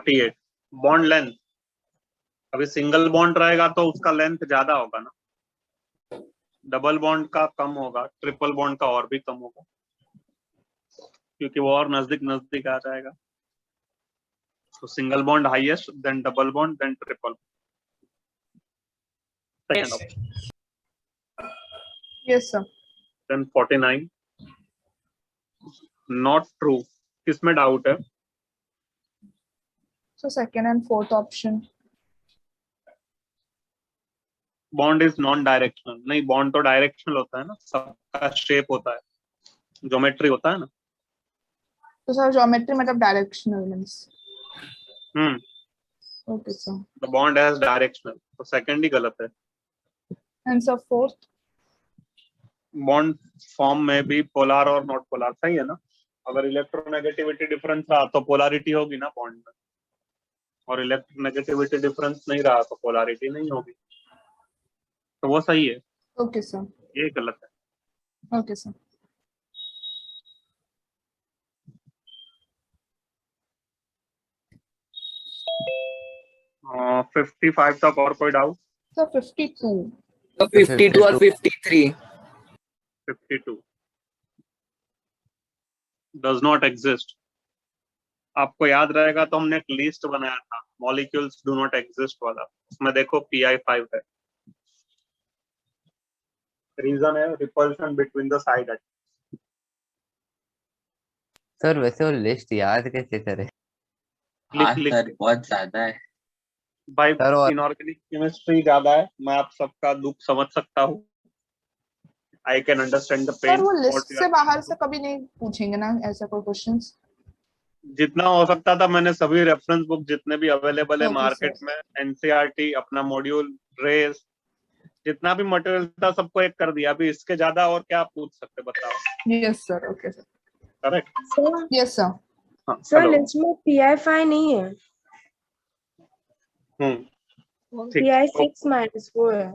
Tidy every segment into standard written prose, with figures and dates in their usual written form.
48 bond length, अभी single bond रहेगा तो उसका लेंथ ज्यादा होगा ना, डबल बॉन्ड का कम होगा, ट्रिपल बॉन्ड का और भी कम होगा, क्योंकि वो और नजदीक नजदीक आ जाएगा। तो single bond highest, then double bond, then triple. Second option. Yes, sir. Then 49 not true, किसमें डाउट है? So second and fourth option. Bond is non directional, नहीं बॉन्ड तो डायरेक्शनल होता है ना, सबका शेप होता है, ज्योमेट्री होता है ना। तो सर ज्योमेट्री मतलब directional means. Hmm, okay sir. The bond has directional, तो सेकंड ही गलत है। And sir fourth? Bond form में भी पोलर और नॉट पोलर, सही है ना। अगर इलेक्ट्रोनेगेटिविटी डिफरेंस रहा तो पोलैरिटी होगी ना बॉन्ड में, और इलेक्ट्रोनेगेटिविटी डिफरेंस नहीं रहा तो पोलैरिटी नहीं होगी, तो वो सही है। Okay sir. ये गलत है। Okay sir. 55 तक और कोई डाउट? सर 52। 52 और 53 52 डज नॉट एग्जिस्ट। आपको याद रहेगा तो हमने एक लिस्ट बनाया था मॉलिक्यूल्स डू नॉट एग्जिस्ट वाला, उसमें देखो Pi5 है। रीजन है repulsion between the side atoms. Sir वैसे वो लिस्ट याद कैसे करें? लिख लिख सर बहुत ज्यादा है भाई, सर और इनऑर्गेनिक केमिस्ट्री ज्यादा है, मैं आप सबका दुख समझ सकता हूँ। I can understand the sir pain. वो लिस्ट से बाहर से कभी नहीं पूछेंगे ना ऐसा कोई क्वेश्चंस? जितना हो सकता था मैंने सभी रेफरेंस बुक जितने भी अवेलेबल है Okay, मार्केट sir. में, एनसीईआरटी, अपना मॉड्यूल, रेस, जितना भी मटेरियल था सबको एक कर दिया। अभी इसके ज्यादा और क्या पूछ सकते, बताओ। Yes sir. Okay sir. Correct. Sir yes sir. हाँ, सर हेलो। लिस्ट में PI5 नहीं है, ठीक। PI6 माइनस वो है।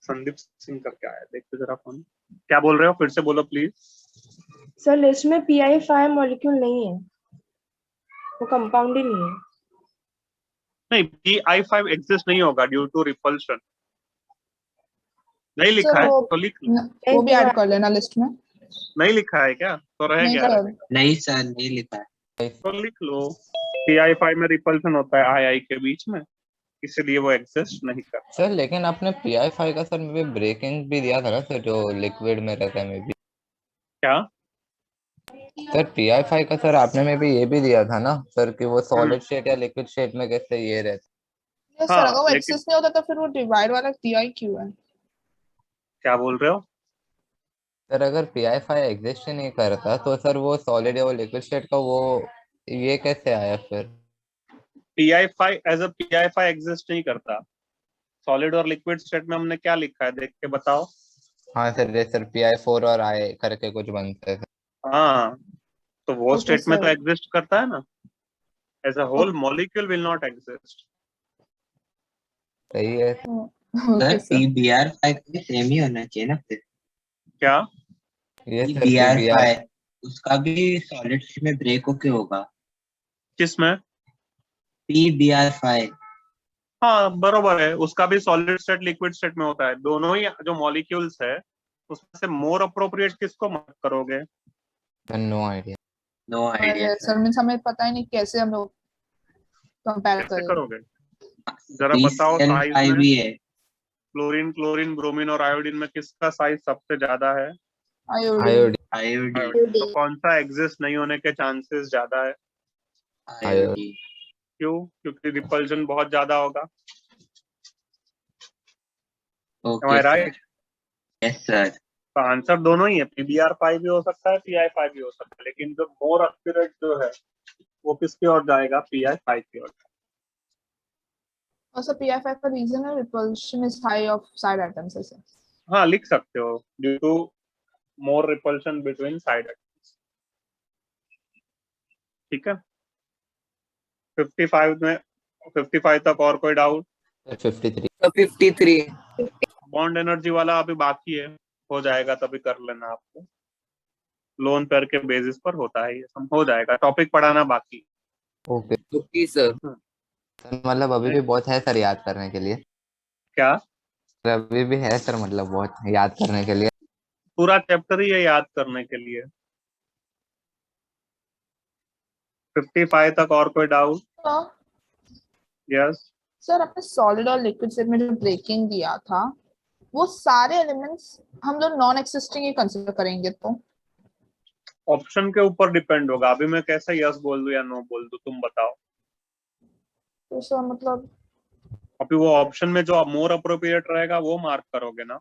संदीप सिंह करके आया, देखते जरा फोन। क्या बोल रहे हो, फिर से बोलो प्लीज। सर लिस्ट में PI5 मॉलिक्यूल नहीं है, वो कंपाउंड ही नहीं है। नहीं, Pi5 एग्जिस्ट नहीं होगा ड्यू टू रिपल्शन। नहीं लिखा सर है तो लिख लो। वो भी ऐड कर लेना लिस्ट में। नहीं लिखा है क्या, तो रह नहीं गया सर। नहीं सर नहीं लिखा है तो लिख लो। Pi5 में रिपल्शन होता है आई के बीच में, इसलिए वो एग्जिस्ट नहीं करता। सर लेकिन आपने Pi5 का सर में भी ब्रेकिंग भी दिया था ना सर, जो लिक्विड में रहता है में भी। क्या? सर Pi5 का सर आपने में भी ये भी दिया था ना सर कि वो सॉलिड स्टेट या लिक्विड स्टेट में कैसे ये रहता। यस सर, हाँ, अगर वो लेकिन एक्सेस नहीं होता तो फिर वो डिवाइड वाला TI क्यों है? क्या बोल रहे हो? सर अगर Pi5 एग्जिस्ट ही नहीं करता तो सर वो सॉलिड या वो लिक्विड स्टेट का वो ये कैसे आया फिर? Pi5 as a Pi5 exist नहीं करता। सॉलिड और लिक्विड स्टेट में हमने क्या लिखा है, देख के बताओ। हाँ सर Pi4 और I करके कुछ बनते हैं। हाँ, तो वो Okay, स्टेट में तो sir. एग्जिस्ट करता है ना। As a whole molecule will not exist. सही है। Okay sir sir. PBr5 भी सेम ही होना चाहिए ना फिर। क्या? ये सर PBr5 उसका भी सॉलिड स्टेट में ब्रेक होके होगा। किसमें? PBr5 हाँ बरोबर है, उसका भी सॉलिड स्टेट लिक्विड स्टेट में होता है। दोनों ही जो मॉलिक्यूल्स है उसमें से मोर अप्रोप्रिएट किसको मार्क करोगे? No idea. No idea sir means हमें पता ही नहीं कैसे हम लोग कंपेयर कैसे करें। करोगे जरा बताओ। साइज PCl5 में भी है। क्लोरीन, क्लोरीन, ब्रोमीन और आयोडीन में किसका साइज सबसे ज्यादा है? आयोडीन। आयोडीन तो कौन सा एग्जिस्ट नहीं होने के चांसेस ज्यादा है? आयोडीन क्यों? क्योंकि रिपल्जन बहुत ज्यादा होगा। Okay right? Yes sir. तो आंसर दोनों ही है, PBr5 भी हो सकता है, Pi5 भी हो सकता है, लेकिन जो मोर एक्यूरेट जो है वो किसकी ओर जाएगा? Pi5 की ओर। और सर PI5 का रीजन है repulsion is high of side atoms ऐसे। हाँ लिख सकते हो, due to more repulsion between side atoms. ठीक है। 55 में 55 तक और कोई डाउट? 53 बॉन्ड एनर्जी वाला अभी बाकी है, हो जाएगा तभी कर लेना। आपको लोन पेयर के बेसिस पर होता है ये सब, हो जाएगा। टॉपिक पढ़ाना बाकी। Okay okay sir. सर, मतलब अभी भी बहुत है सर याद करने के लिए। क्या? सर, अभी भी है सर, मतलब बहुत याद करने के लिए। पूरा चैप्टर ही है याद करने के लिए। 55 तक और कोई डाउट? तो यस। सर आपने सॉलिड और लिक्विड स्टेट में जो ब्रेकिंग दिया था वो सारे एलिमेंट्स हम लोग नॉन एक्सिस्टिंग ही कंसिडर करेंगे तो? ऑप्शन के ऊपर डिपेंड होगा। अभी मैं कैसे यस बोल दूं या नो बोल दूं, तुम बताओ। तो सर मतलब अभी वो ऑप्शन में जो मोर अप्रोप्रिएट रहेगा वो मार्क करोगे ना।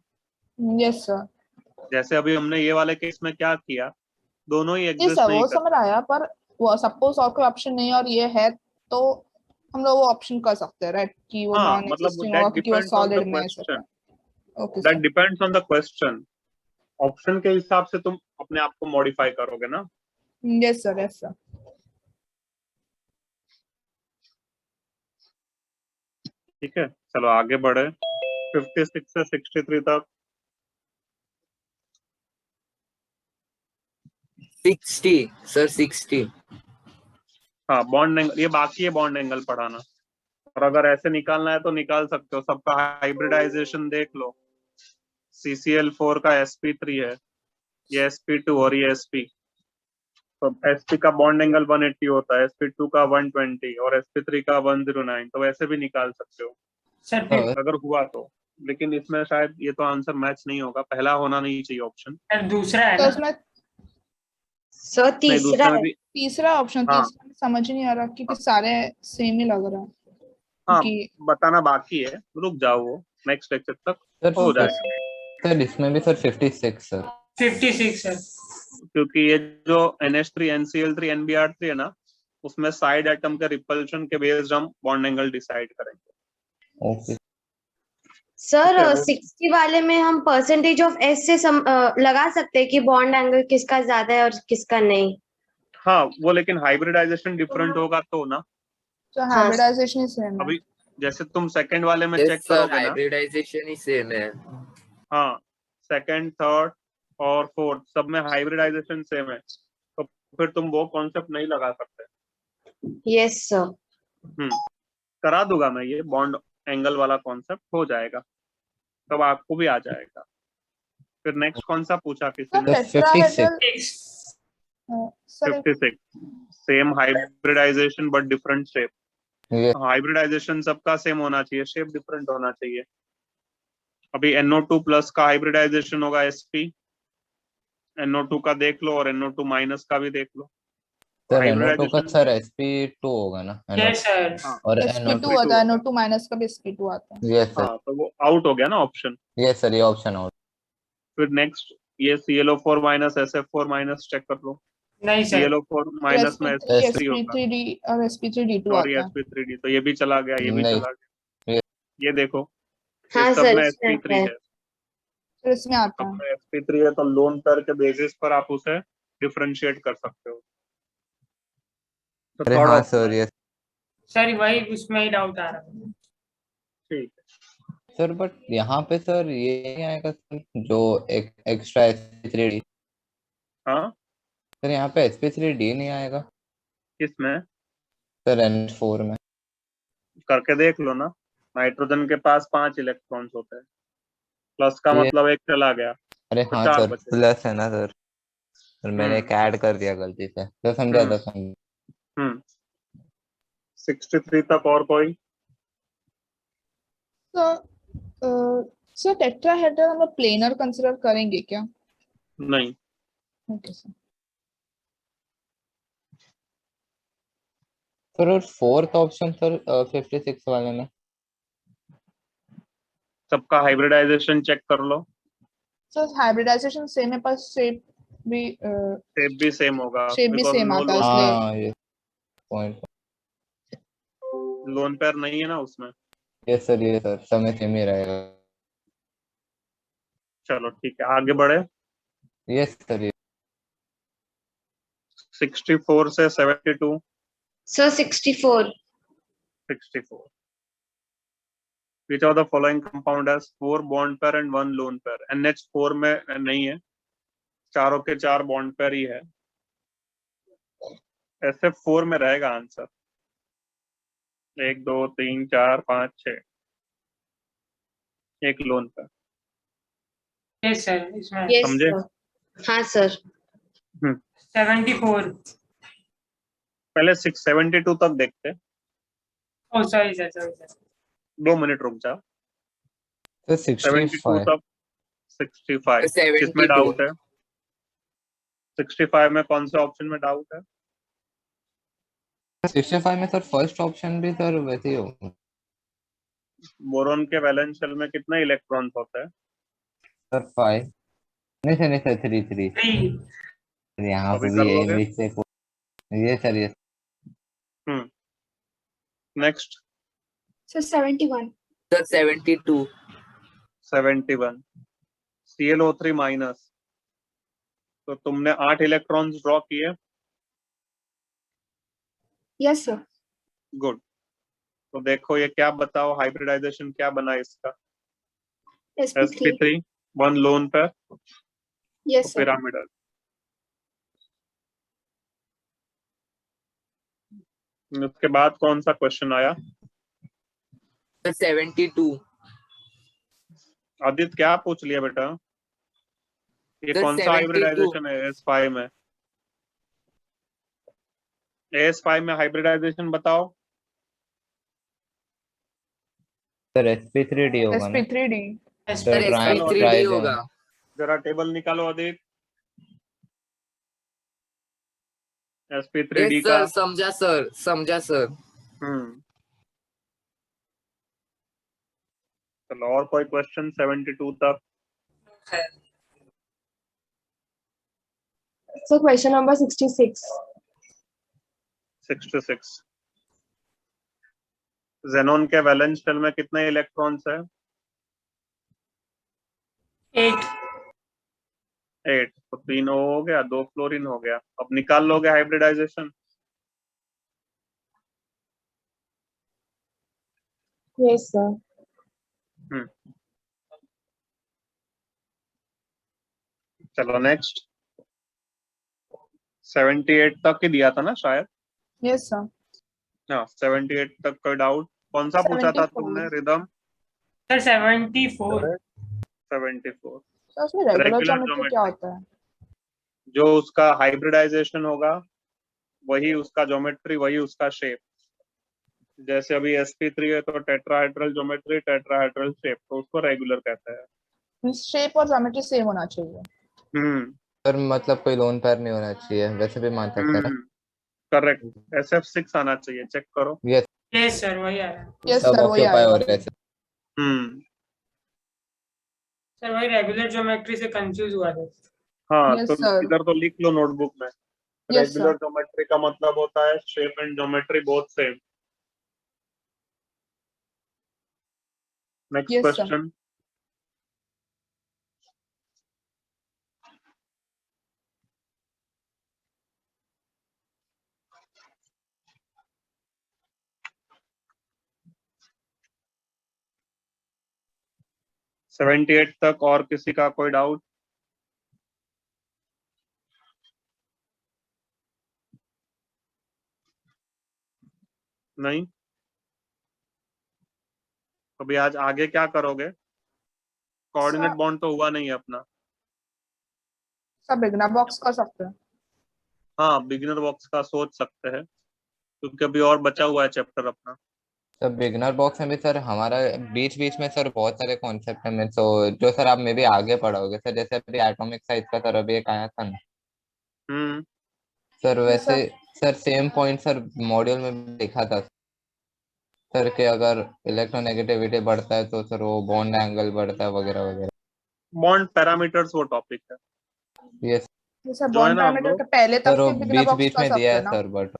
Yes sir. जैसे अभी हमने ये वाले केस में क्या किया, दोनों ही जी एग्जिस्ट सर नहीं वो कर। समझ आया, पर वो सपोज और कोई ऑप्शन नहीं है और ये है तो हम लोग वो ऑप्शन कर सकते हैं राइट कि वो हाँ, नॉन मतलब एग्जिस्टिंग होगा दैट क्योंकि वो डिपेंड्स ऑन द सॉलिड में है sir. Question. Okay that sir. Depends on the question. Option के हिसाब से तुम अपने आप को मॉडिफाई करोगे ना। Yes sir yes sir. ठीक है, चलो आगे बढ़े। 56 से 63 तक। 60 सर 60। हाँ, बॉन्ड एंगल ये बाकी है, बॉन्ड एंगल पढ़ाना। और अगर ऐसे निकालना है तो निकाल सकते हो। सबका हाइब्रिडाइजेशन देख लो। CCl4 का sp3 है, ये sp2 और ये sp। तो sp का बॉन्ड एंगल 180 होता है, sp2 का 120 और sp3 का 109। तो वैसे भी निकाल सकते हो सर फिर अगर हुआ तो। लेकिन इसमें शायद ये तो आंसर मैच नहीं होगा, पहला होना नहीं चाहिए ऑप्शन। सर दूसरा है तो ना? उसमें सर नहीं, तीसरा दूसरे में है। भी। तीसरा ऑप्शन, हाँ तीसरा में समझ ही नहीं आ रहा क्योंकि सारे सेम ही लग रहा है हाँ, कि बताना बाकी है, रुक जाओ, वो नेक्स्ट लेक्चर तक सर हो ओके जाएगा। सर इसमें भी सर 56 सर। 56 सर। क्योंकि ये जो NH3 NCl3 NBr3 है ना, उसमें साइड एटम के रिपल्शन के बेस्ड हम बॉन्ड एंगल डिसाइड करेंगे। ओके ठीक है सर वो। 60 वाले में हम परसेंटेज ऑफ एस से लगा सकते हैं कि बॉन्ड एंगल किसका ज्यादा है और किसका नहीं। हाँ, वो लेकिन हाइब्रिडाइजेशन डिफरेंट होगा तो ना। तो हाँ हाइब्रिडाइजेशन ही सेम है। अभी जैसे तुम सेकंड वाले में यस चेक सर, करोगे ना। हाइब्रिडाइजेशन ही सेम है। हाँ, सेकंड थर्ड और फोर्थ सब में हाइब्रिडाइजेशन सेम है, तो फिर तुम वो कॉन्सेप्ट नहीं लगा सकते। Yes sir. करा दूंगा मैं, ये बॉन्ड एंगल वाला कॉन्सेप्ट हो जाएगा, तब आपको भी आ जाएगा। फिर नेक्स्ट कौन सा पूछा किसी सर ने? Sir 56 tetrahedral sir 56। Same hybridization but different shape. ये हाइब्रिडाइजेशन सबका सेम होना चाहिए, शेप डिफरेंट होना चाहिए। अभी NO2 प्लस का हाइब्रिडाइजेशन होगा sp। NO2 का देख लो और NO2 माइनस का भी देख लो। सर NO2 का हाइब्रिडाइजेशन। सर sp2 होगा ना यस सर। हाँ और sp2 NO2 आता है, होगा। NO2 माइनस का भी sp2 आता है। Yes sir. हाँ, तो वो आउट हो गया ना ऑप्शन। यस सर, ये ऑप्शन आउट। फिर नेक्स्ट ये ClO4 minus SF4 minus check कर लो। नहीं सर। ClO4 फिर माइनस में sp3 sp3 होगा। sp3d और sp3d2 सॉरी, आता है। sp3d, तो ये भी चला गया, ये भी नहीं चला गया। ये ये देखो, ये हाँ सब सर में इसमें sp3 है। है। फिर इसमें आता सब है। में sp3 है, तो लोन पेयर के बेसिस पर आप उसे डिफरेंशिएट कर सकते हो। तो अरे थर्ड हाँ ऑप्शन सर, है। ये सर वही उसमें ही डाउट आ रहा है। ठीक है। सर बट यहाँ पे सर ये नहीं आएगा सर, जो एक एक्स्ट्रा sp3d। हाँ, सर यहाँ पे sp3d नहीं आएगा किसमें? सर NH4 में। करके देख लो ना। नाइट्रोजन के पास 5 इलेक्ट्रॉन्स होते हैं, प्लस का ये मतलब एक चला गया, अरे तो हाँ 4 सर, बचे। प्लस है ना सर। सर मैंने एक हम्म ऐड कर दिया गलती से, तो समझा हम्म था समझा। हम्म 63 तक और कोई? तो सर टेट्राहेड्रल हम लोग प्लेनर कंसिडर करेंगे क्या? नहीं। Okay sir. सर और फोर्थ ऑप्शन सर 56 वाले में। सबका हाइब्रिडाइजेशन चेक कर लो। सर हाइब्रिडाइजेशन सेम है पर शेप शेप भी सेम होगा, भी बिकॉज सेम नो आता है लोन इसलिए। हाँ ये पॉइंट। लोन पेयर नहीं है ना उसमें। ये सर समय सेम ही रहेगा। चलो ठीक है, आगे बढ़े। यस सर ये 64 से 72। Sir 64। 64। Which of the following compound has 4 bond pair and 1 lone pair? NH4 में नहीं है, चारों के चार बॉन्ड पेयर ही है। SF4 में रहेगा आंसर। 1 2 3 4 5 6 एक लोन पर। यस सर इसमें यस समझे? सर। हाँ सर। 74। पहले 672 तक देखते। ओ सॉरी सर 2 मिनट रुक जाओ। तो 72 65 तक 65 किसमें 72 डाउट है? 65 में कौन से ऑप्शन में डाउट है? 65 में सर फर्स्ट ऑप्शन भी सर वैसे ही होगा बोरोन के वैलेंस शेल में कितने इलेक्ट्रॉन्स होते हैं? सर 5 नहीं सर 3 3। यहाँ अभी पे कर भी लोगे? मिस्टेक हो ये सर ये next sir 71 sir 72 71 ClO3 minus. तो तुमने 8 इलेक्ट्रॉन्स ड्रॉ किए। Yes sir good. तो देखो ये क्या बताओ, हाइब्रिडाइजेशन क्या बना इसका? sp3 sp3 1 लोन पर यस सर पिरामिडल। उसके बाद कौन सा क्वेश्चन आया? सर 72 आदित्य क्या पूछ लिया बेटा? ये सर कौन सा 72 हाइब्रिडाइजेशन है AS5 में? AS5 में हाइब्रिडाइजेशन बताओ। सर sp3d होगा ना sp3d सर ट्राई निकालो sp3d ट्राई होगा। जरा टेबल निकालो आदित्य। sp3d यस का। सर समझा सर। हम्म चलो और कोई क्वेश्चन 72 तक? सर क्वेश्चन नंबर 66 66 जेनॉन के वैलेंस शेल में कितने इलेक्ट्रॉन्स है? 8। 8। तो 3 O हो गया, 2 फ्लोरीन हो गया। अब निकाल लोगे हाइब्रिडाइजेशन? यस सर चलो नेक्स्ट 78 तक ही दिया था ना शायद? यस सर हाँ 78 तक का डाउट। कौन सा पूछा था 74 तुमने रिदम? सर 74। 74 सर उसमें रेगुलर रेगुलर ज्योमेट्री क्या ज्योमेट्री। होता है? जो उसका हाइब्रिडाइजेशन होगा वही उसका ज्योमेट्री, वही उसका शेप। जैसे अभी sp3 है तो टेट्राहेड्रल ज्योमेट्री, टेट्राहेड्रल शेप, तो उसको रेगुलर कहते हैं। शेप और ज्योमेट्री सेम होना चाहिए। हम्म सर मतलब कोई लोन पैर नहीं होना चाहिए वैसे भी मान सकते हैं करेक्ट। SF6 आना चाहिए, चेक करो। यस यस सर वही आ रहा है। यस सब सर वही ऑक्यूपाई हो आएगा। रहे हैं हम्म सर वही रेगुलर ज्योमेट्री से कंफ्यूज हुआ था। हाँ यस तो सर इधर तो लिख लो नोटबुक में। यस रेगुलर सर ज्योमेट्री का मतलब होता है shape and geometry both same. Next yes sir question. Seventy eight तक और किसी का कोई डाउट? नहीं? अभी आज आगे क्या करोगे? कोऑर्डिनेट बॉन्ड तो हुआ नहीं है अपना। सब बिगनर बॉक्स कर सकते हैं। हाँ बिगिनर बॉक्स का सोच सकते हैं क्योंकि अभी और बचा हुआ है चैप्टर अपना। सर बिगनर बॉक्स में भी सर हमारा बीच बीच में सर बहुत सारे कॉन्सेप्ट हैं तो जो सर आप मे भी आगे पढ़ोगे सर जैसे अभी एटॉमिक साइज का सर अभी एक आया था ना हम्म सर वैसे sir sir same point sir module में भी लिखा था सर कि अगर इलेक्ट्रोनेगेटिविटी बढ़ता है तो सर वो बॉन्ड एंगल बढ़ता है वगैरह वगैरह बॉन्ड पैरामीटर्स वो टॉपिक है ये सर जो है बॉन्ड ना हम पैरामीटर लोग। के पहले तक सर वो के बिगनर बीच बॉक्स बीच कर में दिया सकते है हैं ना? सर बट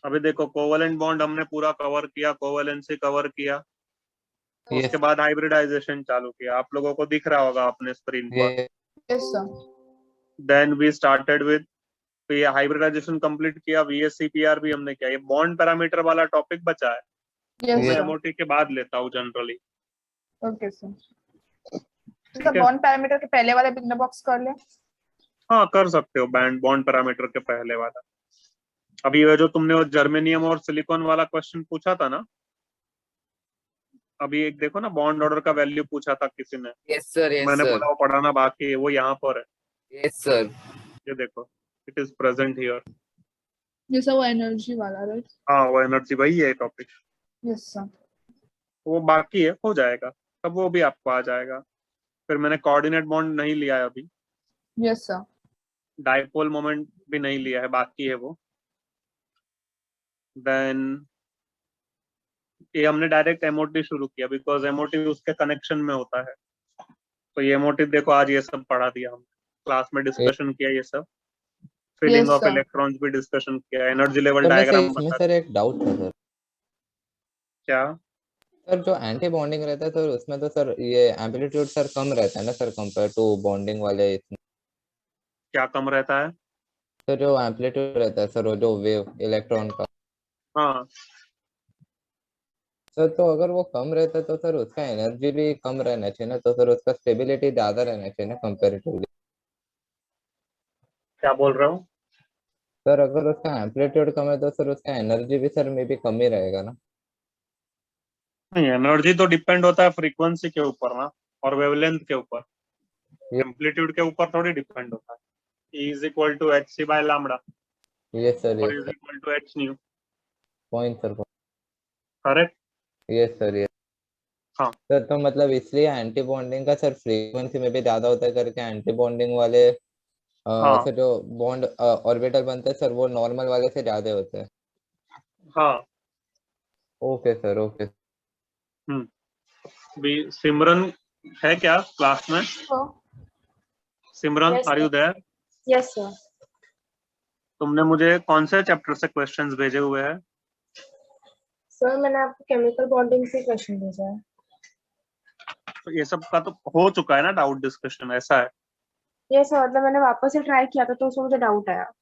अभी देखो कोवेलेंट बॉन्ड हमने पूरा कवर किया, कोवेलेंसी कवर किया। ये उसके बाद हाइब्रिडाइजेशन चालू किया, आप लोगों को दिख रहा होगा अपने स्क्रीन पर। ये yes sir then we started with, तो ये हाइब्रिडाइजेशन कंप्लीट किया, VSCPR भी हमने किया। ये बॉन्ड पैरामीटर वाला टॉपिक बचा है, यस मैं ये सर MOT के बाद लेता हूँ जनरली। Okay sir. ठीक सर है, बॉन्ड पैरामीटर के पहले वाले बिगनर बॉक्स कर ले। हाँ कर सकते हो बैंड बॉन्ड पैरामीटर के पहले वाला। अभी ये जो तुमने वो जर्मेनियम और सिलिकॉन वाला क्वेश्चन पूछा था ना, अभी एक देखो ना, बॉन्ड ऑर्डर का वैल्यू पूछा था किसी ने, यस सर, यस मैंने सर, बोला वो पढ़ाना बाकी है, वो यहाँ पर है, यस सर, ये देखो, इट इज प्रेजेंट हियर। जैसा वो एनर्जी वाला, राइट? हाँ वो एनर्जी, वही है टॉपिक, यस सर। वो बाकी है, हो जाएगा तब, वो भी आपको आ जाएगा। फिर मैंने कोऑर्डिनेट बॉन्ड नहीं लिया है अभी, यस सर। डाइपोल मोमेंट भी नहीं लिया है, बाकी है वो। देन ये हमने डायरेक्ट एमओटी शुरू किया, बिकॉज एमओटी उसके कनेक्शन में होता है। तो ये एमओटी देखो, आज ये सब पढ़ा दिया हमने, क्लास में डिस्कशन किया ये सब, feeling Yes, of sir. Electrons भी डिस्कशन किया, एनर्जी लेवल सर वैसे डायग्राम इसमें बता सर एक डाउट था सर। क्या। सर जो एंटी बॉन्डिंग रहता है सर, उसमें तो सर ये एम्पलीट्यूड सर कम रहता है ना सर, कंपेयर टू बॉन्डिंग वाले इसमें। क्या कम रहता है? सर जो एम्पलीट्यूड रहता है सर, वो जो वेव इलेक्ट्रॉन का, हाँ सर तो अगर वो कम रहता है तो सर उसका एनर्जी भी कम रहना चाहिए ना, तो सर उसका स्टेबिलिटी ज्यादा रहना चाहिए ना कंपेरेटिवली। क्या बोल रहे हो? सर अगर उसका एम्पलीट्यूड कम है तो सर उसका एनर्जी भी सर में भी कम ही रहेगा ना। नहीं, एनर्जी तो डिपेंड होता है फ्रीक्वेंसी के ऊपर ना, और वेवलेंथ के ऊपर, ये एम्पलीट्यूड के ऊपर थोड़ी डिपेंड होता है। E is equal to H C by lambda ये सर, और ये is equal to H nu, point sir, correct? ये सर, ये हाँ सर तो मतलब इसलिए एंटी बॉन्डिंग का सर फ्रीक्वेंसी में भी ज्यादा होता है करके, एंटी बॉन्डिंग वाले हाँ सर जो बॉन्ड ऑर्बिटल बनते हैं सर, वो नॉर्मल वाले से ज्यादा होते हैं। हाँ। Okay sir, okay. भी सिमरन है क्या क्लास में? Oh, Simran, Yes, are you sir. There? Yes, sir. तुमने मुझे कौन से चैप्टर से क्वेश्चंस भेजे हुए हैं? सर मैंने आपको केमिकल बॉन्डिंग से क्वेश्चन भेजा है। तो ये सब का तो हो चुका है ना डाउट डिस्कशन, ऐसा है? यस सर, मतलब मैंने वापस से ट्राई किया था तो उसमें मुझे डाउट आया।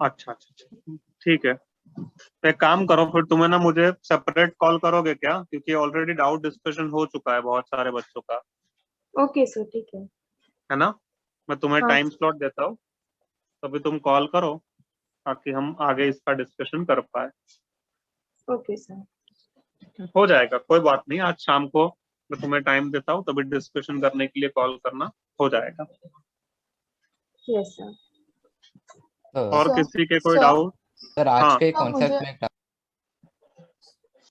अच्छा अच्छा अच्छा, ठीक है। तो एक काम करो फिर, तुम्हें ना मुझे सेपरेट कॉल करोगे क्या, क्योंकि ऑलरेडी डाउट डिस्कशन हो चुका है बहुत सारे बच्चों का, ओके सर, ठीक है। है ना? मैं तुम्हें हाँ टाइम स्लॉट देता हूँ, तभी तुम कॉल करो, ताकि हम आगे इसका डिस्कशन कर पाए। Okay sir. हो जाएगा, कोई बात नहीं, आज शाम को मैं तुम्हें टाइम देता हूँ, तभी डिस्कशन करने के लिए कॉल करना, हो जाएगा। Yes sir. और sir, किसी के कोई sir, डाउट? सर आज हाँ के हाँ, कॉन्सेप्ट मुझे में एक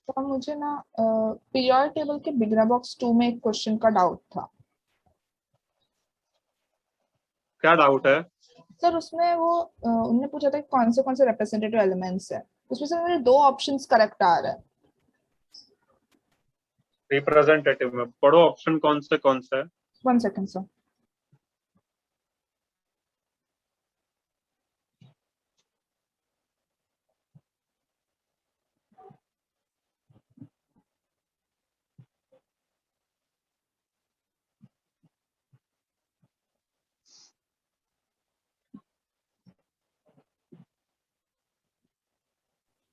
तो मुझे ना पीरियोडिक टेबल के बिगनर बॉक्स 2 में एक क्वेश्चन का डाउट था क्या डाउट है? सर। उसमें वो उन्होंने पूछा था कि कौन से रिप्रेजेंटेटिव एलिमेंट्स है, उसमें से मेरे 2 ऑप्शंस करेक्ट आ रहे हैं। रिप्रेजेंटेटिव में पढ़ो, ऑप्शन कौन से है? 1 second sir.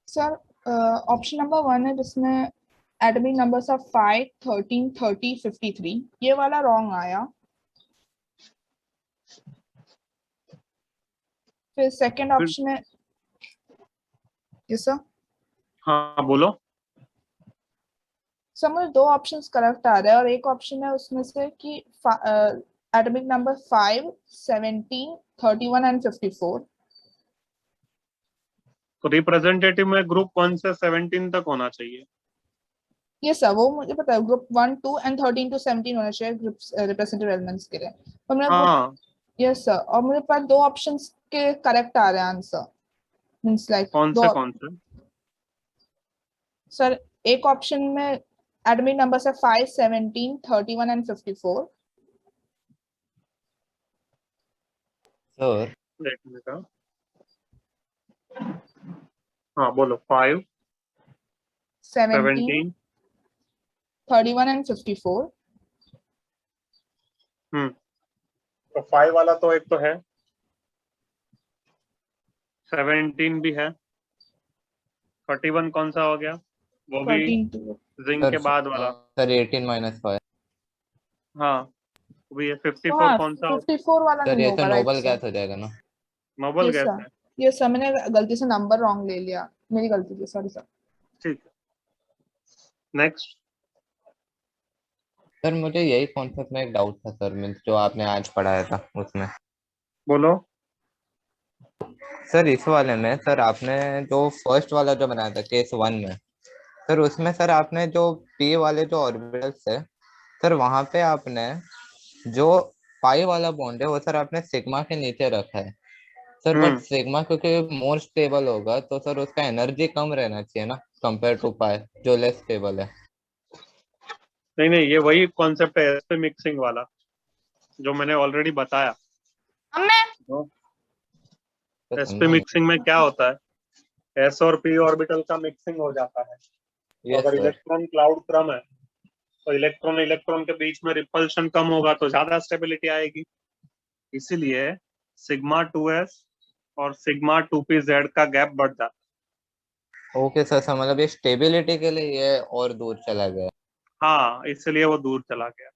Sir option number 1 है जिसमें एटॉमिक नंबर्स ऑफ 5, 13, 30, 53, ये वाला रॉन्ग आया। फिर सेकंड ऑप्शन है, यस सर। हाँ बोलो। सर मुझे 2 ऑप्शंस करेक्ट आ रहे हैं, और एक ऑप्शन है उसमें से कि एटॉमिक नंबर 5, 17, 31 एंड 54। तो रिप्रेजेंटेटिव में ग्रुप 1 से 17 तक होना चाहिए। ये सर वो मुझे पता है, ग्रुप 1, 2 एंड 13 to 17 होना चाहिए ग्रुप रिप्रेजेंटेटिव एलिमेंट्स के लिए। और मेरा हाँ यस सर, और मेरे पास 2 ऑप्शंस के करेक्ट आ रहे हैं आंसर, मींस लाइक कौन से? सर एक ऑप्शन में एटॉमिक नंबर्स है 5, 17, 31 एंड 54। सर एक मिनट, हाँ बोलो। 5, 17, 17, 31 एंड 54। तो 5 वाला तो एक तो है, 17 भी है, 31 कौन सा हो गया? वो भी 13 to जिंक सर के बाद वाला। सर 18-5। हाँ वो भी है। तो 54 हाँ, कौन सा? 54 वाला सर नहीं ये तो होगा, राइट नोबल सर? गैस हो जाएगा ना। नोबल यस गैस सर, है। ये सर मैंने गलती से नंबर रॉन्ग ले लिया, मेरी गलती थी, सॉरी सर। ठीक है, नेक्स्ट। सर मुझे यही कॉन्सेप्ट में एक डाउट था सर, मीन्स जो आपने आज पढ़ाया था उसमें। बोलो। सर इस वाले में सर आपने जो फर्स्ट वाला जो बनाया था केस 1 में, सर उसमें सर आपने जो पी वाले जो ऑर्बिटल्स है सर, वहां पे आपने जो पाई वाला बॉन्ड है वो सर आपने सिग्मा के नीचे रखा है सर, बट सिग्मा क्योंकि मोर स्टेबल होगा तो सर उसका एनर्जी कम रहना चाहिए ना कंपेयर टू पाई जो लेस स्टेबल है। नहीं नहीं, ये वही कॉन्सेप्ट है एसपी मिक्सिंग वाला जो मैंने ऑलरेडी बताया। तो एसपी समझा मिक्सिंग में क्या होता है, एस और पी ऑर्बिटल का मिक्सिंग हो जाता है। तो यस अगर सर। इलेक्ट्रॉन क्लाउड क्रम है तो इलेक्ट्रॉन इलेक्ट्रॉन के बीच में रिपल्शन कम होगा तो ज्यादा स्टेबिलिटी आएगी। इसीलिए सिग्मा 2s और सिग्मा 2pz का गैप बढ़ जाता है। ओके सर, सर मतलब ये स्टेबिलिटी के लिए ये और दूर चला गया। हाँ, इसलिए वो दूर चला गया।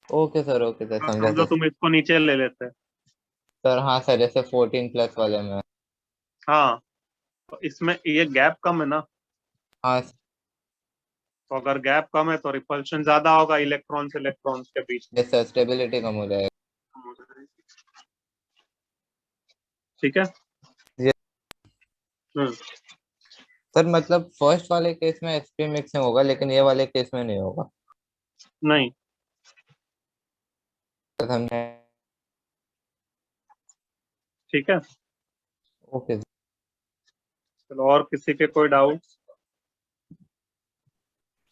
ओके सर, ओके सर, तो समझा समझो सर। तुम इसको नीचे ले लेते। सर हाँ सर, जैसे 14+ वाले में। हाँ, तो इसमें ये गैप कम है ना, हाँ तो अगर गैप कम है तो रिपल्शन ज्यादा होगा इलेक्ट्रॉन से इलेक्ट्रॉन के बीच में। यस सर, स्टेबिलिटी कम हो जाएगा। ठीक है। ये हम्म, सर मतलब फर्स्ट वाले केस में एसपी मिक्सिंग होगा लेकिन ये वाले केस में नहीं होगा। नहीं। सर हमने। ठीक है, ओके चलो और किसी के कोई डाउट?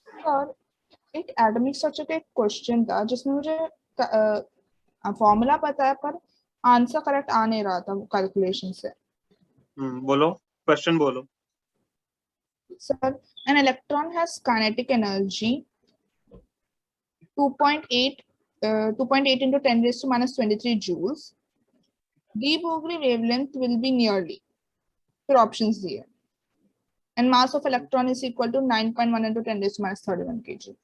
और एक एटॉमिक स्ट्रक्चर का एक क्वेश्चन था जिसमें मुझे फॉर्मूला पता है पर आंसर करेक्ट आ नहीं रहा था कैलकुलेशन से। बोलो, क्वेश्चन बोलो। Sir, an electron has kinetic energy 2.8 2.8 into 10 raised to minus 23 joules. De Broglie wavelength will be nearly. फिर options दिए. And mass of electron is equal to 9.1 into 10 raised to minus 31 kg.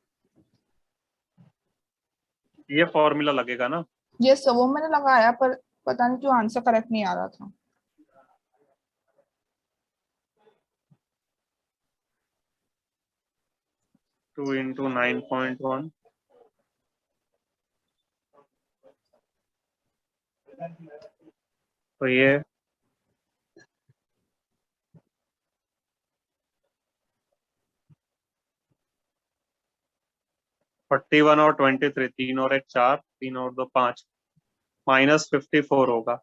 ये formula लगेगा ना? ये सब वो मैंने लगाया पर पता नहीं क्यों आंसर करेक्ट नहीं आ रहा था। टू इंटू 9.1 तो ये 41 और 23, 3 और 1 4, 3 और 2 5, माइनस 54 होगा।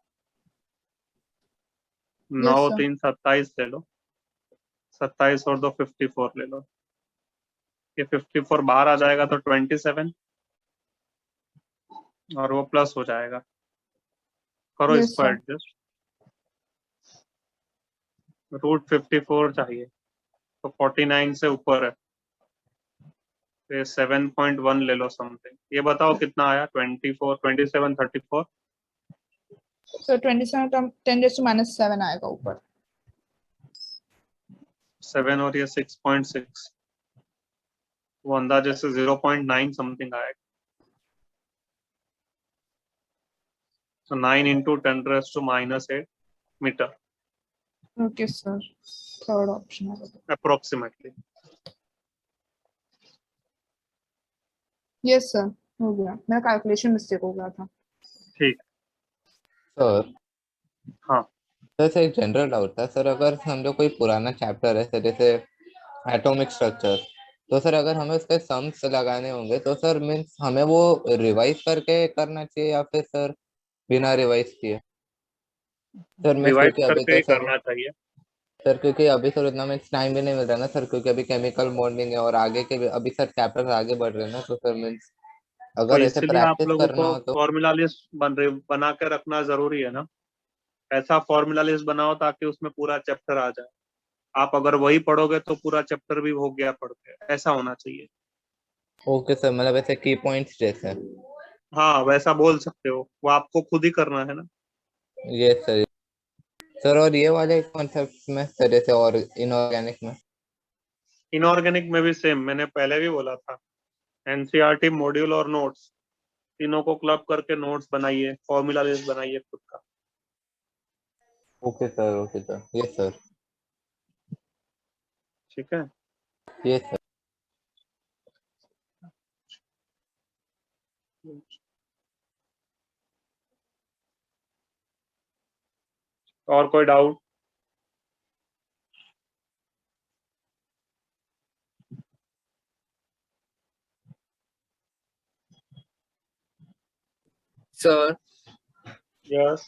9 Yes, sir. 3 27 ले लो, 27 और 2 54 ले लो। ये 54 बाहर आ जाएगा तो 27 और वो प्लस हो जाएगा। करो Yes, इसको sir. एडजस्ट। रूट 54 चाहिए तो 49 से ऊपर है, तो 7.1 ले लो समथिंग। ये बताओ कितना आया? 24 27 34। So 27 10 raised to minus 7 आएगा ऊपर। 7 और ये 6.6, वो अंदाजे से 0.9 समथिंग आएगा। तो 9 into 10 raise to minus 8 metre Okay, sir. Third option approximately. Yes, sir. हो गया, मेरा कैलकुलेशन मिस्टेक हो गया था। ठीक। सर। हाँ। सर एक जनरल डाउट था सर, अगर समझो कोई पुराना चैप्टर है सर जैसे एटॉमिक स्ट्रक्चर, तो सर अगर हमें उसके सम्स लगाने होंगे तो सर मीन्स हमें वो रिवाइज करके करना चाहिए या फिर सर बिना रिवाइज किए? सर मैं रिवाइज क्योंकि अभी करके तो ही सर करना चाहिए। सर क्योंकि अभी सर उतना में टाइम भी नहीं मिल रहा ना सर, क्योंकि अभी केमिकल बॉन्डिंग है और आगे के भी अभी सर चैप्टर आगे बढ़ रहे हैं ना, तो सर मीन्स तो अगर ऐसे इसीलिए आप प्रैक्टिस लोगों करना को हो तो। फॉर्मूला लिस्ट बना के रखना जरूरी है ना। ऐसा फॉर्मूला लिस्ट बनाओ ताकि उसमें पूरा चैप्टर आ जाए। आप अगर वही पढ़ोगे तो पूरा चैप्टर भी हो गया पढ़ के, ऐसा होना चाहिए। ओके सर, मतलब ऐसे की पॉइंट्स जैसे। हाँ, वैसा बोल सकते हो, वो आपको खुद ही करना है ना। ये सर। सर और ये वाले कॉन्सेप्ट में सर जैसे और इनऑर्गेनिक में? इनऑर्गेनिक में भी सेम, मैंने पहले भी बोला था। एनसीईआरटी मॉड्यूल और नोट्स तीनों को क्लब करके नोट्स बनाइए, फॉर्मूला लिस्ट बनाइए खुद का। ओके सर यस सर ठीक है। यस सर और कोई doubt? Sir yes.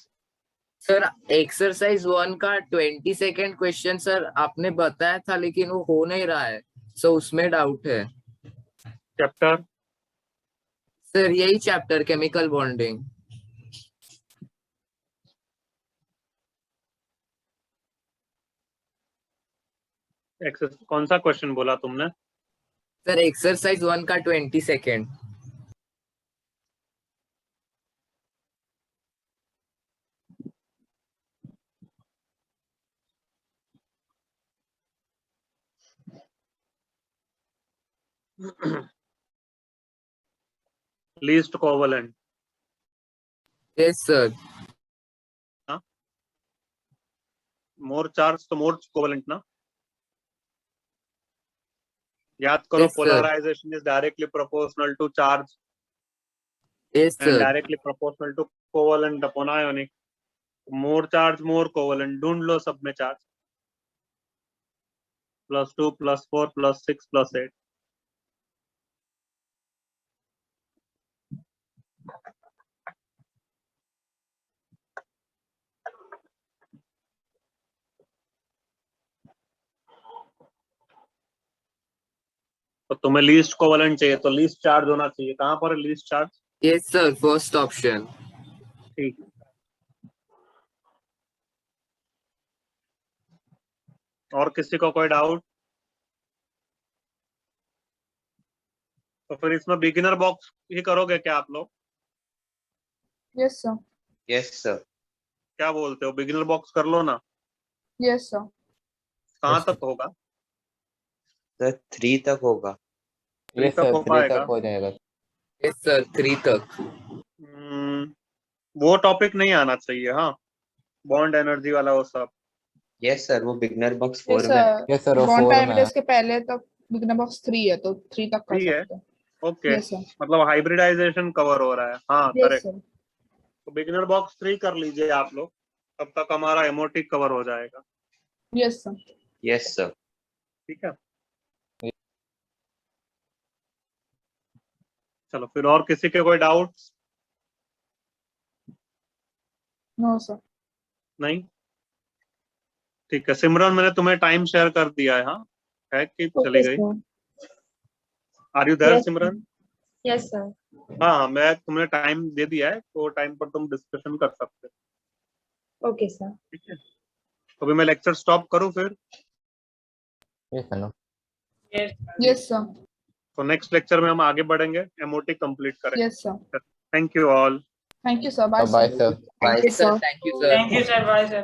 Sir exercise 1 का 20 सेकेंड क्वेश्चन सर आपने बताया था लेकिन वो हो नहीं रहा है, सो उसमें डाउट है चैप्टर? सर, यही चैप्टर केमिकल बॉन्डिंग। कौन सा क्वेश्चन बोला तुमने? सर एक्सरसाइज 1 का 20 second. Least covalent. Yes sir. More charge तो मोर कोवलेंट ना। याद करो, Yes, sir. Polarization is directly proportional to charge yes and sir. directly proportional to covalent upon ionic. More charge, more covalent. ढूंढ लो सब में charge. +2 +4 +6 +8। तो तुम्हें least covalent चाहिए तो लीस्ट चार्ज होना चाहिए। कहां पर है least charge? Yes sir, first option. ठीक। और किसी को कोई डाउट? तो फिर इसमें बिगिनर बॉक्स ही करोगे क्या आप लोग? Yes, sir. यस सर क्या बोलते हो, बिगिनर बॉक्स कर लो ना। Yes, sir. कहाँ Yes, तक होगा? सर 3 तक होगा। थ्री यस तक सर हो 3 पाएगा? तक हो जाएगा यस सर, 3 तक। वो टॉपिक नहीं आना चाहिए। हाँ, बॉन्ड एनर्जी वाला वो सब। यस सर, वो बिगनर बॉक्स Yes, 4 में। sir. यस सर वो Bond 4 में है parameters के पहले तक बिगनर बॉक्स 3 है तो 3 तक कर ठीक है। सकते हैं। Okay, Yes, sir. मतलब हाइब्रिडाइजेशन कवर हो रहा है। हाँ Yes, करेक्ट। sir. तो बिगिनर बॉक्स 3 कर लीजिए आप लोग, तब तक हमारा एमोटिक कवर हो जाएगा। Yes, sir. Yes sir. ठीक है, चलो फिर और किसी के कोई डाउट? No, sir. नहीं। नहीं? ठीक है सिमरन, मैंने तुम्हें टाइम शेयर कर दिया है। हाँ है कि चली Okay, गई? sir. Are you there Yes, Simran? Yes, sir. हाँ मैं तुमने टाइम दे दिया है, तो टाइम पर तुम डिस्कशन कर सकते हो। Okay, sir. ठीक है, तो अभी मैं लेक्चर स्टॉप करूँ फिर? Yes sir no Yes. Yes, sir. तो नेक्स्ट लेक्चर में हम आगे बढ़ेंगे, एमओटी कंप्लीट करेंगे। Yes, sir. Thank you all. Thank you, sir. Bye, bye sir. Sir Thank you, sir. Thank you, sir. Thank you, sir. Bye, sir.